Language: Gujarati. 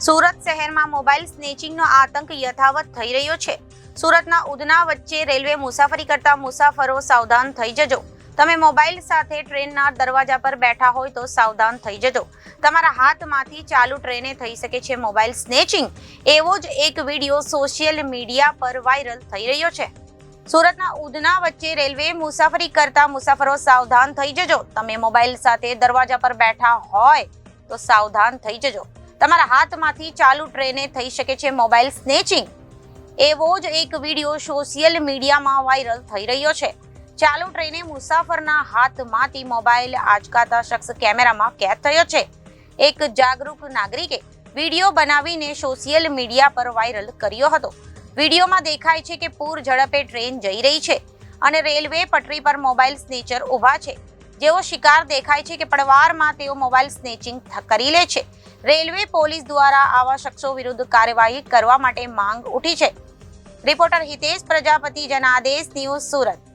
સુરત શહેરમાં મોબાઈલ સ્નેચિંગનો આતંક યથાવત થઈ રહ્યો છે. સુરતના ઉધના વચ્ચે રેલવે મુસાફરી કરતા મુસાફરો સાવધાન થઈ જજો. તમે મોબાઈલ સાથે ટ્રેનના દરવાજા પર બેઠા હોય તો સાવધાન થઈ જજો. તમારા હાથમાંથી ચાલુ ટ્રેને થઈ શકે છે મોબાઈલ સ્નેચિંગ. એવો જ એક વિડીયો સોશિયલ મીડિયા પર વાયરલ થઈ રહ્યો છે. સુરતના ઉધના વચ્ચે રેલવે મુસાફરી કરતા મુસાફરો સાવધાન થઈ જજો. તમે મોબાઈલ સાથે દરવાજા પર બેઠા હોય તો સાવધાન થઈ જજો. તમારા હાથમાંથી ચાલુ ટ્રેને થઈ શકે છે મોબાઈલ સ્નેચિંગ. એવો જ એક વિડીયો સોશિયલ મીડિયામાં વાયરલ થઈ રહ્યો છે. ચાલુ ટ્રેને મુસાફરના હાથમાંથી મોબાઈલ આંચકાતા શખ્સ કેમેરામાં કેદ થયો છે. એક જાગૃત નાગરિકે વિડીયો બનાવીને સોશિયલ મીડિયા પર વાયરલ કર્યો હતો. વિડીયોમાં દેખાય છે કે પૂર ઝડપે ટ્રેન જઈ રહી છે અને રેલવે પટરી પર મોબાઈલ સ્નેચર ઊભા છે. જેવો શિકાર દેખાય છે કે પળવારમાં તેઓ મોબાઈલ સ્નેચિંગ કરી લે છે. રેલવે પોલીસ દ્વારા આવા શખ્સો વિરુદ્ધ કાર્યવાહી કરવા માટે માંગ ઉઠી છે. Reporter Hitesh Prajapati, Janadesh news, Surat.